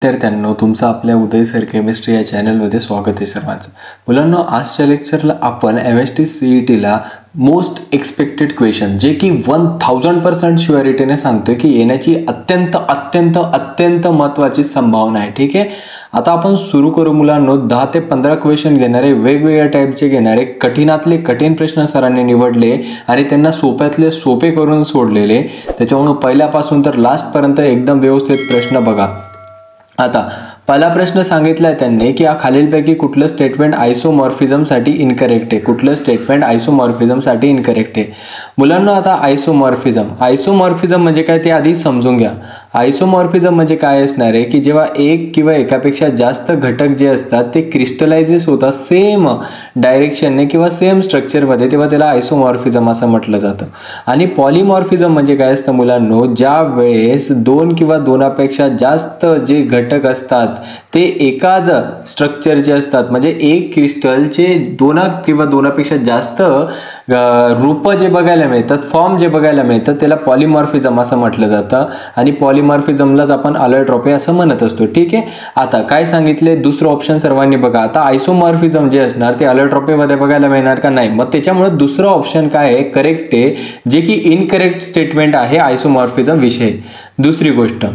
विद्यार्थ्यांनो, तुमचं आपल्या उदय सर केमिस्ट्री या चॅनलमध्ये स्वागत आहे सर्वांचं. मुलांनो, आजच्या लेक्चरला आपण MST CETला मोस्ट एक्सपेक्टेड क्वेश्चन जे की 1000% शुअरिटीने सांगतोय की येण्याची अत्यंत अत्यंत अत्यंत महत्त्वाची संभावना आहे. ठीक आहे, आता आपण सुरू करू. मुलांनो, 10 ते 15 क्वेश्चन घेणारे, वेगवेगळ्या टाईपचे घेणारे, कठीणातले कठीण प्रश्न सरांनी निवडले आणि त्यांना सोप्यातले सोपे करून सोडलेले. त्याच्यामुळे पहिल्यापासून तर लास्टपर्यंत एकदम व्यवस्थित प्रश्न बघा. आता पहिला प्रश्न सांगितलाय त्यांनी की खालीलपैकी कुठलं स्टेटमेंट आयसोमॉर्फिझमसाठी इनकरेक्ट आहे. कुठलं स्टेटमेंट आयसोमॉर्फिझमसाठी इनकरेक्ट आहे. मुलांना आता आयसोमॉर्फिझम म्हणजे काय ते आधी समजून घ्या. आयसोमॉर्फिझम म्हणजे काय असणार आहे की जेव्हा एक किंवा एकापेक्षा जास्त घटक जे असतात ते क्रिस्टलायझेस होतात सेम डायरेक्शनने किंवा सेम स्ट्रक्चरमध्ये, तेव्हा त्याला आयसोमॉर्फिझम असं म्हटलं जातं. आणि पॉलिमॉर्फिझम म्हणजे काय असतं मुलांनो, ज्या वेळेस दोन किंवा दोनापेक्षा जास्त जे घटक असतात ते एकाच स्ट्रक्चरचे असतात, म्हणजे एक क्रिस्टलचे दोन किंवा दोनापेक्षा जास्त रूप जे बघायला मिळतात, फॉर्म जे बघायला मिळतात, त्याला पॉलिमॉर्फिझम असं म्हटलं जातं. आणि पॉलिमॉर्फिझमलाच आपण अलोट्रॉपी असं म्हणत असतो. ठीक आहे, आता काय सांगितले दुसरं ऑप्शन सर्वांनी बघा. आता आयसोमॉर्फिझम जे असणार ते अलोट्रॉपीमध्ये बघायला मिळणार का? नाही. मग त्याच्यामुळे दुसरं ऑप्शन काय आहे? करेक्ट आहे, जे की इनकरेक्ट स्टेटमेंट आहे आयसोमॉर्फिझम विषयी. दुसरी गोष्ट,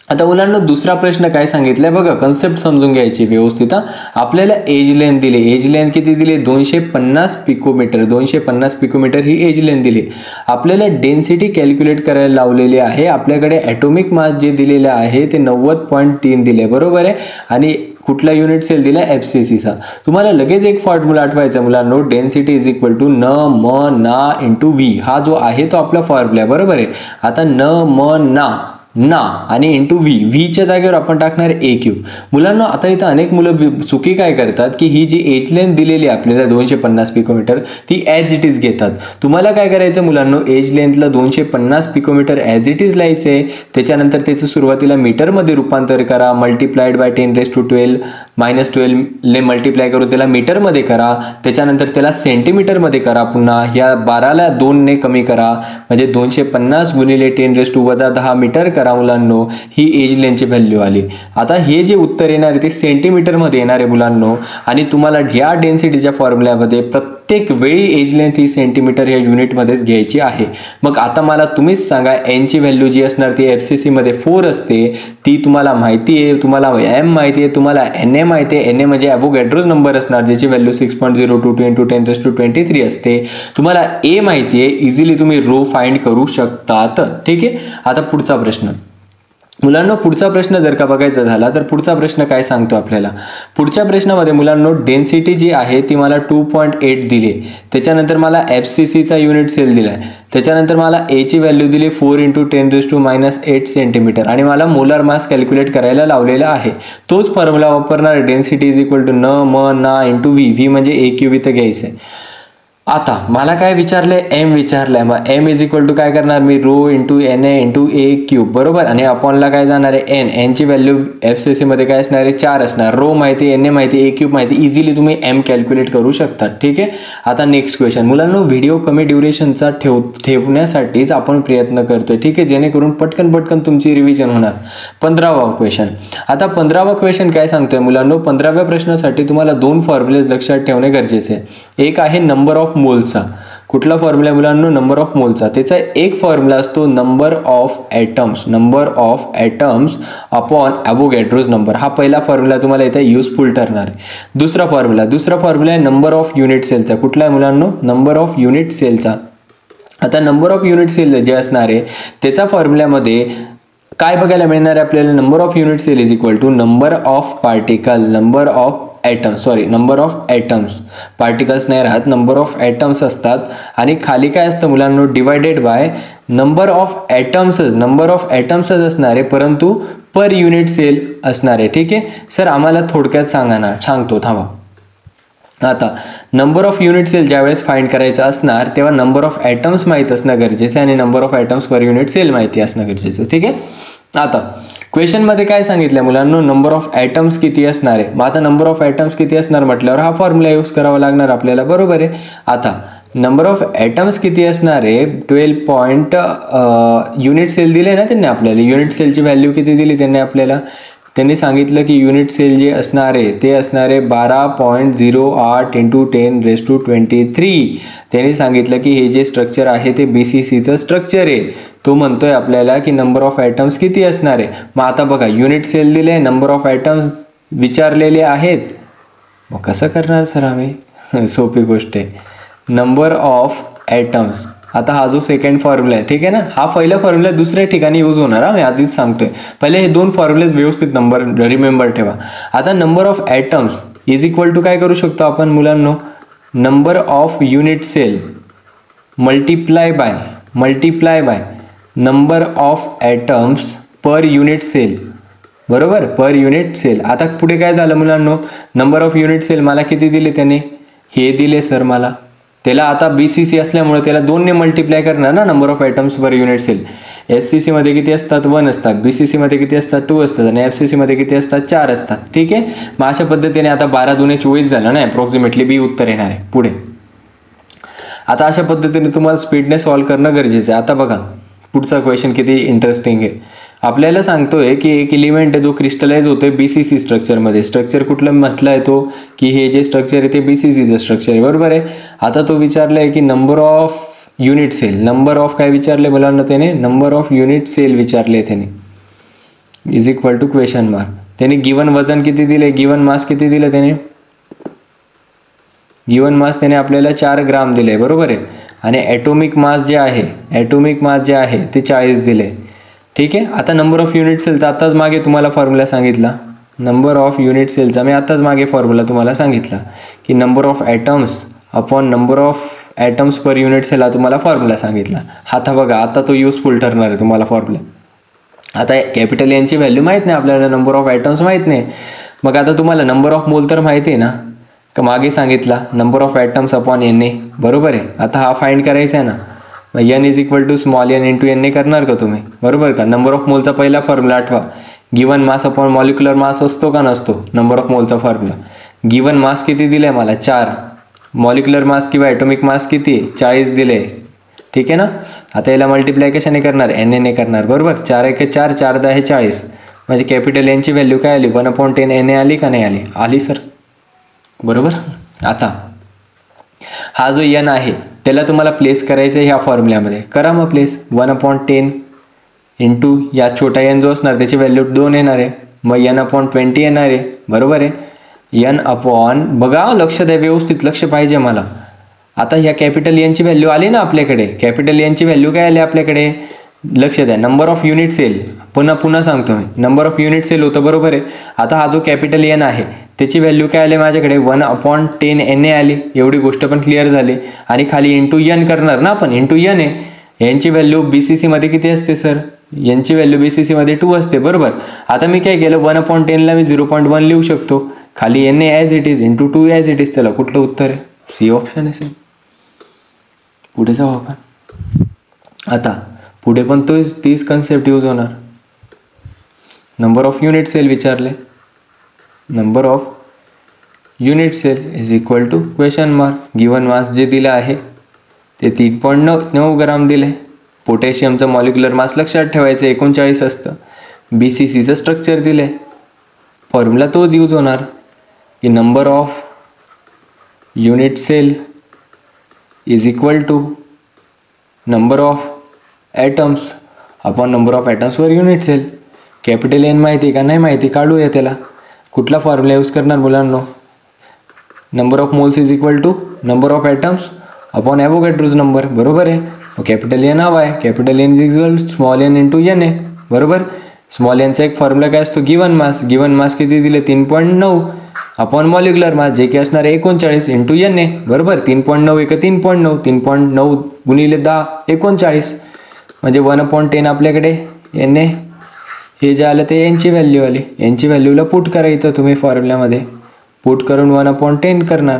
आता मुलांना दुसरा प्रश्न काय सांगितलाय बघा, कन्सेप्ट समजून घ्यायची व्यवस्थित. आपल्याला एज लेंथ दिली. एज लेंथ किती दिली? 250 पिकोमीटर. 250 पिकोमीटर ही एज लेंथ दिली. आपल्याला डेन्सिटी कॅल्क्युलेट करायला लावलेली आहे. आपल्याकडे ॲटॉमिक मास जे दिलेलं आहे ते 90.3 दिले, बरोबर आहे. आणि कुठला युनिट सेल दिला? FCCचा. तुम्हाला लगेच एक फॉर्म्युला आठवायचा मुलांनो, डेन्सिटी इज इक्वल टू न म ना इंटू व्ही. हा जो आहे तो आपला फॉर्म्युला, बरोबर आहे. आता न म ना आणि इंटू व्हीच्या जागेवर आपण टाकणार A3. मुलांना आता इथं अनेक मुलं चुकी काय करतात की ही जी एज लेंथ दिलेली आपल्याला 250 पिकोमीटर ती ॲज इट इज घेतात. तुम्हाला काय करायचं मुलांनो, एज लेंथला 250 पिकोमीटर ॲज इट इज लिहायचं आहे. त्याच्यानंतर त्याचं सुरुवातीला मीटरमध्ये रूपांतर करा, मल्टिप्लाइड बाय 10⁻12 -12 ने मल्टिप्लाय करू, त्याला मीटरमध्ये करा. त्याच्यानंतर त्याला सेंटीमीटरमध्ये करा. पुन्हा ह्या 12ला 2 ने कमी करा, म्हणजे 250 गुणिले 10⁻10 मीटर करा मुलांनो. ही एज लेंथची व्हॅल्यू आली. आता हे जे उत्तर येणार आहे ते सेंटीमीटरमध्ये येणार आहे मुलांनो. आणि तुम्हाला ह्या डेन्सिटीच्या फॉर्म्युल्यामध्ये प्रत्येक वेळी एज लेंथ ही सेंटीमीटर या युनिटमध्येच घ्यायची आहे. मग आता मला तुम्हीच सांगा, एनची व्हॅल्यू जी असणार ती FCC मध्ये 4 असते, ती तुम्हाला माहिती आहे. तुम्हाला M माहिती आहे, तुम्हाला NA माहिती आहे. NA म्हणजे ॲव्होगॅड्रोज नंबर असणार, ज्याची व्हॅल्यू 6.022 × 10⁻23 असते. तुम्हाला A माहिती आहे, इझिली तुम्ही रो फाइंड करू शकतात. ठीक आहे, आता पुढचा प्रश्न मुलांनो, पुढचा प्रश्न जर का बघायचा झाला तर पुढचा प्रश्न काय सांगतो आपल्याला. पुढच्या प्रश्नामध्ये मुलांनो डेन्सिटी जी आहे ती मला 2.8 दिली. त्याच्यानंतर मला FCCचा युनिट सेल दिलाय. त्याच्यानंतर मला A ची व्हॅल्यू दिली 4 × 10⁻8 सेंटीमीटर आणि मला मोलार मास कॅल्क्युलेट करायला लावलेला आहे. तोच फॉर्म्युला वापरणार, डेन्सिटी इज इक्वल टू न म ना इंटू व्ही म्हणजे A3 इथं घ्यायचं आहे. आता मला काय विचारलंय? M विचारलंय. मग M इज इक्वल टू काय करणार मी? Row into NA into A3, बरोबर. आणि अपॉनला काय जाणार आहे? N ची व्हॅल्यू FCC मध्ये काय असणार आहे? 4 असणार. रो माहिती, NA माहिती, A3 माहिती, इझिली तुम्ही M कॅल्क्युलेट करू शकता. ठीक आहे, आता नेक्स्ट क्वेश्चन मुलांनो, व्हिडिओ कमी ड्युरेशनचा ठेवण्यासाठीच आपण प्रयत्न करतोय. ठीक आहे, जेणेकरून पटकन तुमची रिव्हिजन होणार. 15वा क्वेश्चन. आता 15वा क्वेश्चन काय सांगतोय मुलांनो, 15व्या प्रश्नासाठी तुम्हाला 2 फॉर्म्युलेज लक्षात ठेवणे गरजेचे आहे. एक आहे नंबर ऑफ मोलचा. कुठला फॉर्म्युला मुलांनो? नंबर ऑफ मोलचा. त्याचा एक फॉर्म्युला असतो number of atoms upon Avogadro's number. हा पहिला फॉर्म्युला तुम्हाला इथे युजफुल ठरणार आहे. दुसरा फॉर्म्युला आहे नंबर ऑफ युनिट सेलचा. कुठला आहे मुलांनो? नंबर ऑफ युनिट सेलचा. आता नंबर ऑफ युनिट सेल जे असणार आहे त्याचा फॉर्म्युल्यामध्ये काय बघायला मिळणार आहे आपल्याला? Number of unit cell is equal to number of atoms. Particles नाही राहत, नंबर ऑफ ॲटम्स असतात. आणि खाली काय असतं मुलांनो? डिवायडेड बाय नंबर ऑफ ॲटम्सच असणार आहे, परंतु पर युनिट सेल असणार आहे. ठीक आहे सर, आम्हाला थोडक्यात सांगतो थांबा. आता नंबर ऑफ युनिट सेल ज्यावेळेस फाइंड करायचं असणार तेव्हा नंबर ऑफ ॲटम्स माहीत असणं गरजेचं आहे आणि number of atoms per unit cell माहिती असणं गरजेचं. ठीक आहे, आता क्वेश्चन मध्ये काय सांगितलं मुलांनो? नंबर ऑफ ॲटम्स किती असणार आहे. मग आता नंबर ऑफ ॲटम्स किती असणार म्हटल्यावर हा फॉर्म्युला यूज करावा लागणार आपल्याला, बरोबर आहे. आता नंबर ऑफ ॲटम्स किती असणार आहे? 12 युनिट सेल दिले ना त्यांनी आपल्याला. युनिट सेलची व्हॅल्यू किती दिली त्यांनी आपल्याला? त्यांनी सांगितलं की युनिट सेल जे असणार आहे ते असणार आहे 12.08 × 10⁻23. त्यांनी सांगितलं की हे जे स्ट्रक्चर आहे ते BCCचं स्ट्रक्चर आहे. तो म्हणतोय आपल्याला की नंबर ऑफ ॲटम्स किती असणार आहे. मग आता बघा युनिट सेल दिले, नंबर ऑफ ॲटम्स विचारलेले आहेत. मग कसं करणार सर आम्ही? सोपी गोष्ट आहे. नंबर ऑफ ॲटम्स, आता हा जो सेकंड फॉर्म्युला आहे ठीक आहे ना, हा पहिला फॉर्म्युला दुसऱ्या ठिकाणी यूज होणार. मी आधीच सांगतोय, पहिले हे दोन फॉर्म्युलेज व्यवस्थित नंबर रिमेंबर ठेवा. आता number of atoms is equal to काय करू शकतो आपण मुलांनो, number of unit cell multiply by number of atoms per unit cell, बरोबर, पर युनिट सेल. आता पुढे काय झालं मुलांनो, नंबर ऑफ युनिट सेल मला किती दिले त्याने, हे दिले सर मला. त्याला आता BCC असल्यामुळे त्याला 2 ने मल्टिप्लाय करणार ना number of atoms per unit cell. SCC मध्ये किती असतात, 1 असतात. BCC मध्ये किती असतात, 2 असतात. आणि FCC मध्ये किती असतात, 4 असतात. ठीक आहे. मग अशा पद्धतीने आता 12 × 2 = 24 झालं ना, अप्रॉक्सिमेटली B उत्तर येणार आहे. पुढे आता अशा पद्धतीने तुम्हाला स्पीडने सॉल्व्ह करणं गरजेचं आहे. आता बघा पुढचा क्वेश्चन किती इंटरेस्टिंग आहे. आपल्याला सांगतोय की एक एलिमेंट आहे जो क्रिस्टलाइज होतोय BCC स्ट्रक्चरमध्ये. स्ट्रक्चर कुठलं म्हटलं आहे तो, की हे जे स्ट्रक्चर आहे ते BCCचं स्ट्रक्चर आहे, बरोबर आहे. आता तो विचारलं आहे की number of unit cell, number of काय विचारले मुलांना त्याने, नंबर ऑफ युनिट सेल विचारले त्याने, is equal to question mark. त्याने गिवन वजन किती दिले, गिवन मास किती दिले त्याने, गिवन मास त्याने आपल्याला 4 ग्राम दिले, बरोबर आहे. आणि ॲटोमिक मास जे आहे ते 40 दिले. ठीक आहे. आता नंबर ऑफ युनिट सेलचा आताच मागे तुम्हाला फॉर्म्युला सांगितला, नंबर ऑफ युनिट सेलचा मी आताच मागे फॉर्म्युला तुम्हाला सांगितला की number of atoms upon number of atoms per unit cell, हा तुम्हाला फॉर्म्युला सांगितला. आता बघा आता तो युजफुल ठरणार आहे तुम्हाला फॉर्म्युला. आता कॅपिटल N ची व्हॅल्यू माहीत नाही आपल्याला, नंबर ऑफ ॲटम्स माहीत नाही. मग आता तुम्हाला नंबर ऑफ मोल तर माहिती आहे ना, का मागे सांगितला number of atoms upon Na, बरोबर आहे. आता हा फाइंड करायचा आहे ना, मग N is equal to small n × Na करणार का तुम्ही, बरोबर का. नंबर ऑफ मोलचा पहिला फॉर्म्युला आठवा, given mass upon molecular mass असतो का नसतो, नंबर ऑफ मोलचा फॉर्म्युला. गिवन मास किती दिले मला, 4. मॉलिक्युलर मास किंवा ॲटोमिक मास किती, 40 दिले. ठीक आहे ना. आता याला मल्टिप्लाय कशाने करणार, Na ने करणार, बरोबर. 4 × 1 = 4, 4 × 10 = 40. म्हणजे कॅपिटल N ची व्हॅल्यू काय आली, 1/10 Na आली का नाही आली, आली सर, बरोबर. आता हा जो n आहे त्याला तुम्हाला प्लेस करायचं आहे ह्या फॉर्म्युल्यामध्ये, करा मग प्लेस. 1/10 इंटू या छोटा n जो असणार त्याची व्हॅल्यू 2 येणार आहे, मग n/20 येणार आहे, बरोबर आहे. n अपॉन, बघा लक्ष द्या व्यवस्थित, लक्ष पाहिजे मला. आता ह्या कॅपिटल N ची व्हॅल्यू आली ना आपल्याकडे, कॅपिटल N ची व्हॅल्यू काय आली आपल्याकडे, लक्ष द्या. नंबर ऑफ युनिट सेल, पुन्हा सांगतो मी, नंबर ऑफ युनिट सेल होतं, बरोबर आहे. आता हा जो कॅपिटल N आहे त्याची व्हॅल्यू काय आली माझ्याकडे, 1/10 Na आली. एवढी गोष्ट पण क्लिअर झाली. आणि खाली इंटू n करणार ना आपण, इंटू n आहे. यांची व्हॅल्यू BCC मध्ये किती असते सर, यांची व्हॅल्यू BCC मध्ये 2 असते, बरोबर. आता मी काय केलं, 1/10 ला मी 0.1 लिहू शकतो, खाली Na as it is into 2 as it is. चला कुठलं उत्तर आहे, C ऑप्शन आहे सर. पुढे जाऊ आपण. आता पुढे पण तीच कन्सेप्ट यूज होणार. नंबर ऑफ युनिट सेल विचारले, number of unit cell is equal to question mark. Given mass जे दिलं आहे ते 3.9 ग्राम दिले. पोटॅशियमचं मॉलिक्युलर मास लक्षात ठेवायचं 39 असतं. BCCचं स्ट्रक्चर दिले, फॉर्म्युला तोच यूज होणार की number of unit cell is equal to number of atoms upon number of atoms per unit cell. Capital N माहिती का नाही माहिती, काढूया त्याला. कुठला फॉर्म्युला यूज करणार मुलांनो, number of moles is equal to number of atoms upon Avogadro's number, बरोबर आहे. कॅपिटल N हवा आहे, capital N is equal small n into Na, बरोबर. स्मॉल nचा एक फॉर्म्युला काय असतो, गिवन मास. गिवन मास किती दिले, 3.9 अपॉन मॉलिक्युलर मास जे की असणार 39 इंटू Na, बरोबर. 3.9 × 3.9, 3.9 × 10 39, म्हणजे 1/10 आपल्याकडे Na. हे जे आलं ते n ची व्हॅल्यू आली. n ची व्हॅल्यूला पुट करायचं तुम्ही फॉर्म्युल्यामध्ये, पुट करून 1/10 करणार.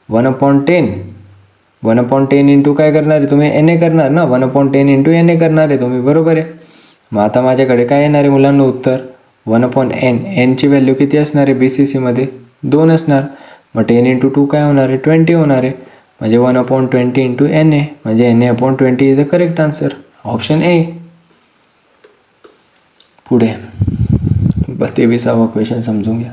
1/10 इंटू काय करणार आहे तुम्ही, Na करणार ना, 1/10 इंटू Na करणार आहे तुम्ही, बरोबर आहे. मग आता माझ्याकडे काय येणार आहे मुलांना उत्तर, 1/n. n ची व्हॅल्यू किती असणार आहे BCC मध्ये, 2 असणार. मग 10 इंटू 2 काय होणार आहे, 20 होणार आहे. म्हणजे 1/20 इंटू Na, म्हणजे Na/20 is the correct answer, option A. पुढे 23वा क्वेश्चन समजून घ्या.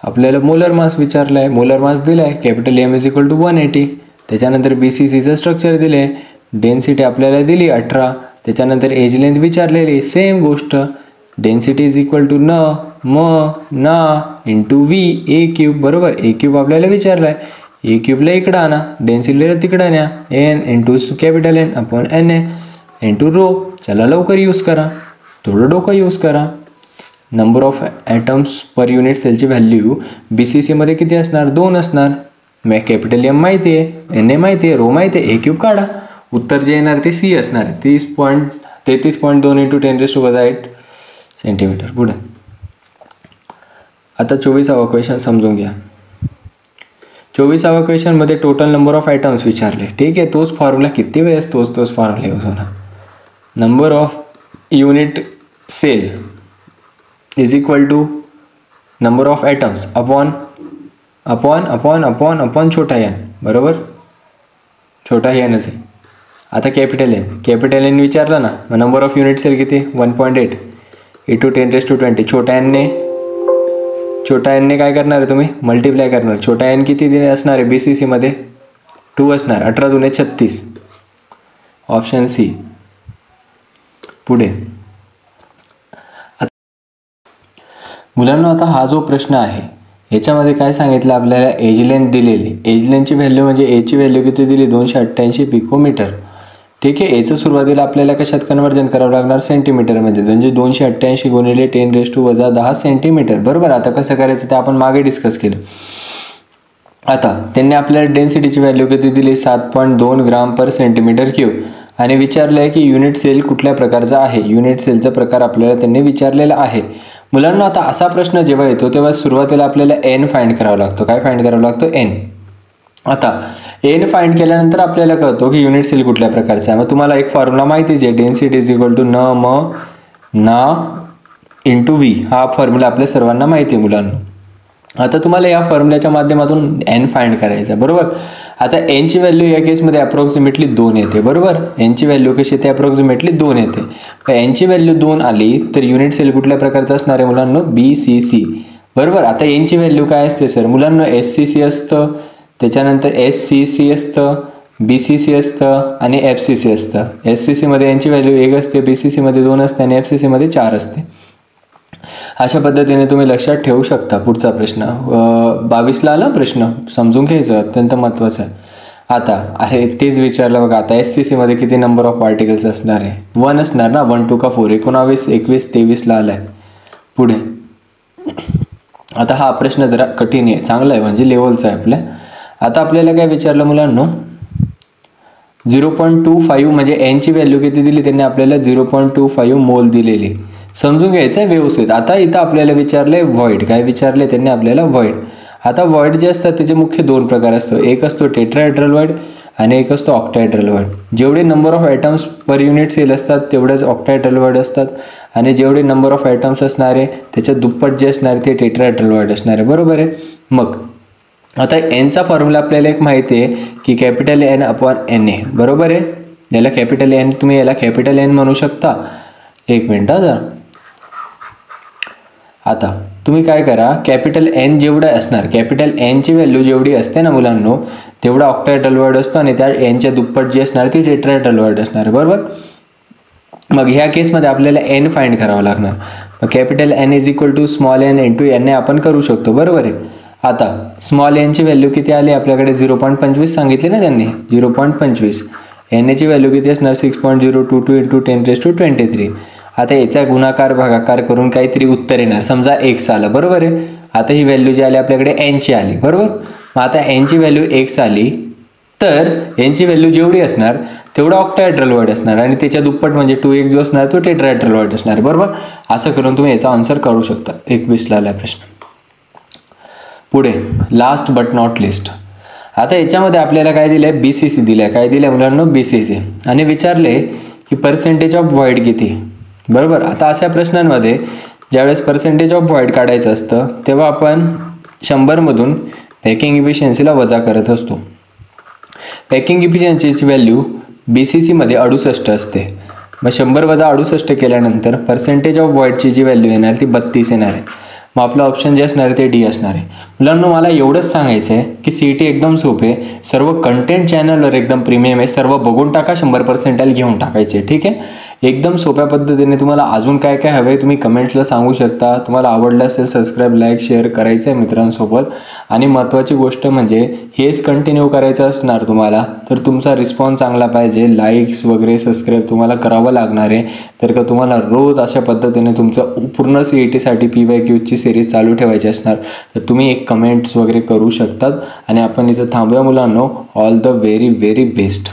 आपल्याला मोलर मास विचारला आहे, मोलर मास दिला आहे capital M is equal to 180. त्याच्यानंतर BCCचं स्ट्रक्चर दिले आहे, डेन्सिटी आपल्याला दिली 18. त्याच्यानंतर एज लेंथ विचारलेली, सेम गोष्ट, डेन्सिटी इज इक्वल टू ना इंटू V A क्यूब. बरोबर, A क्यूब आपल्याला विचारला आहे, A क्यूबला इकडं आणा, डेन्सिटीला तिकडं न्या, N into capital N upon NA into rho. चला लवकर यूज करा, थोडं डोकं यूज करा. Number of atoms per unit सेलची व्हॅल्यू BCC मध्ये किती असणार? 2 असणार. कॅपिटल M माहिती आहे, NA माहिती आहे, रो माहिती आहे, A क्यूब काढा. उत्तर जे येणार ते C असणार, 33.2 इंटू 10⁻⁸ सेंटीमीटर. पुढे आता 24वा क्वेश्चन समजून घ्या. 24वा क्वेश्चनमध्ये टोटल नंबर ऑफ आयटम्स विचारले. ठीक आहे, तोच फॉर्म्युला किती वेळेस तोच फॉर्म्युला यूज होणार. Number of unit cell is equal to number of items upon छोटा n. बरोबर, छोटा nच आहे. आता कॅपिटल N विचारलं ना, मग नंबर ऑफ युनिट सेल किती? 1.8 इंटू 10⁻20. छोटा n ने काय करणार आहे तुम्ही? मल्टिप्लाय करणार. छोटा n किती दिले असणार आहे BCC मध्ये? 2 असणार. 18 × 2 = 36. Option C. पुढे मुलांना आता हा जो प्रश्न आहे याच्यामध्ये काय सांगितलं आपल्याला? एज लेंथ दिलेली. एज लेंथची व्हॅल्यू म्हणजे एची व्हॅल्यू किती दिली? 288 पिकोमीटर. ठीक आहे, एचं सुरुवातीला आपल्याला कशात कन्वर्जन करावं लागणार? सेंटीमीटरमध्ये. म्हणजे 288 × 10⁻10 सेंटीमीटर. बरोबर, आता कसं करायचं ते आपण मागे डिस्कस केलं. आता त्यांनी आपल्याला डेन्सिटीची व्हॅल्यू किती दिली? 7.2 ग्राम पर सेंटीमीटर क्यूब. आणि विचारलं आहे की युनिट सेल कुठल्या प्रकारचा आहे. युनिट सेलचा प्रकार आपल्याला त्यांनी विचारलेला आहे. मुलांना आता असा प्रश्न जेव्हा येतो तेव्हा सुरुवातीला आपल्याला n फाइंड करावा लागतो. काय फाइंड करावं लागतो? n. आता n फाइंड केल्यानंतर आपल्याला कळतो की युनिट सेल कुठल्या प्रकारचा आहे. मग तुम्हाला एक फॉर्म्युला माहितीच आहे, डेन्सिटी इज इक्वल टू ना इंटू V. हा फॉर्म्युला आपल्या सर्वांना माहिती आहे मुलांना. आता तुम्हाला या फॉर्म्युल्याच्या माध्यमातून n फाइंड करायचा. बरोबर, आता n ची व्हॅल्यू या केसमध्ये अप्रॉक्सिमेटली 2 येते. बरोबर, n ची व्हॅल्यू कशी येते? अप्रॉक्सिमेटली 2 येते. n ची व्हॅल्यू 2 आली तर युनिट सेल कुठल्या प्रकारचा असणार आहे मुलांना? BCC. बरोबर, आता n ची व्हॅल्यू काय असते सर? मुलांना SCC असतं, त्याच्यानंतर SCC असतं, BCC असतं आणि FCC असतं. SCC मध्ये n ची व्हॅल्यू 1 असते, BCC मध्ये 2 असते आणि FCC मध्ये 4 असते. अशा पद्धतीने तुम्ही लक्षात ठेवू शकता. पुढचा प्रश्न 22ला आला प्रश्न, समजून घ्यायचं, अत्यंत महत्त्वाचं आहे. आता अरे तेच विचारलं बघा. आता SCC मध्ये किती नंबर ऑफ पार्टिकल्स असणार आहे? 1 असणार ना. 1 2 का 4? 19 21 23ला आलाय. पुढे आता हा प्रश्न जरा कठीण आहे, चांगला आहे, म्हणजे लेवलचा आहे आपल्या. आता आपल्याला काय विचारलं मुलांनो? 0.25 म्हणजे n ची व्हॅल्यू किती दिली त्यांनी आपल्याला? 0.25 मोल दिलेली. समजून घ्यायचं आहे व्यवस्थित. आता इथं आपल्याला विचारलंय व्हॉइड. काय विचारले त्यांनी आपल्याला? व्हॉइड. आता व्हॉइड जे असतात त्याचे मुख्य 2 प्रकार असतो. एक असतो टेट्राहेड्रल व्हॉइड आणि एक असतो ऑक्टाहेड्रल व्हॉइड. जेवढे number of items per unit cell असतात तेवढेच ऑक्टाहेड्रल व्हॉइड असतात आणि जेवढे नंबर ऑफ आयटम्स असणारे त्याच्या दुप्पट जे असणार ते टेट्राहेड्रल व्हॉइड असणार आहे. बरोबर आहे. मग आता nचा फॉर्म्युला आपल्याला एक माहिती आहे की कॅपिटल N अपॉन NA. बरोबर आहे. याला कॅपिटल N, तुम्ही याला कॅपिटल N म्हणू शकता. एक मिनिट जरा. आता तुम्ही काय करा, कॅपिटल N जेवढं असणार, कॅपिटल N ची व्हॅल्यू जेवढी असते ना मुलांनो तेवढा ऑक्टाहेड्रल व्हॉइड असतो आणि त्या n च्या दुप्पट जी असणार ती टेट्राहेड्रल व्हॉइड असणार. बरोबर. मग ह्या केसमध्ये आपल्याला n फाइंड करावं लागणार. मग capital N is equal to small n into NA आपण करू शकतो. बरोबर आहे. आता स्मॉल n ची व्हॅल्यू किती आली आपल्याकडे? 0.25 सांगितले ना त्यांनी, 0.25. NA ची व्हॅल्यू किती असणार? 6.022 इंटू 10⁻23. आता याचा गुणाकार भागाकार करून काहीतरी उत्तर येणार. समजा x आलं. बरोबर आहे. आता ही व्हॅल्यू जी आली आपल्याकडे n ची आली. बरोबर. मग आता n ची व्हॅल्यू x आली तर n ची व्हॅल्यू जेवढी असणार तेवढा ऑक्टाहेड्रल व्हॉइड असणार आणि त्याच्या दुप्पट म्हणजे 2x जो असणार तो टेट्राहेड्रल व्हॉइड असणार. बरोबर. असं करून तुम्ही याचा आन्सर काढू शकता. 21ला आला प्रश्न. पुढे लास्ट बट नॉट लिस्ट. आता याच्यामध्ये आपल्याला काय दिलंय? BCC दिलंय. काय दिलंय मुलांना? BCC. आणि विचारले की पर्सेंटेज ऑफ व्हॉइड किती. बरोबर. आता अशा प्रश्नांमध्ये ज्यावेळेस पर्सेंटेज ऑफ व्हॉइड काढायचं असतं तेव्हा आपण 100 मधून पॅकिंग इफिशियन्सीला वजा करत असतो. पॅकिंग इफिशियन्सीची व्हॅल्यू BCC मध्ये 68 असते. मग 100 वजा 68 केल्यानंतर पर्सेंटेज ऑफ व्हॉइडची जी व्हॅल्यू येणार ती 32 येणार आहे. मग आपलं ऑप्शन जे असणार आहे ते डी असणार आहे. मुलांना मला एवढंच सांगायचं आहे की CET एकदम सोपे, सर्व कंटेंट चॅनलवर एकदम प्रीमियम आहे, सर्व बघून टाका, 100% घेऊन टाकायचे. ठीक आहे, एकदम सोप्या पद्धतीने. तुम्हाला अजून काय काय हवे तुम्ही कमेंट्सला सांगू शकता. तुम्हाला आवडलं असेल सबस्क्राईब, लाईक, शेअर करायचं आहे मित्रांसोबत. आणि महत्त्वाची गोष्ट म्हणजे हेच कंटिन्यू करायचं असणार तुम्हाला तर तुमचा रिस्पॉन्स चांगला पाहिजे. लाईक्स वगैरे सबस्क्राईब तुम्हाला करावं लागणार आहे. तर का तुम्हाला रोज अशा पद्धतीने तुमचं पूर्ण CETसाठी PYQची सिरीज चालू ठेवायची असणार तर तुम्ही एक कमेंट्स वगैरे करू शकतात. आणि आपण इथं थांबूया मुलांनो. All the very very best.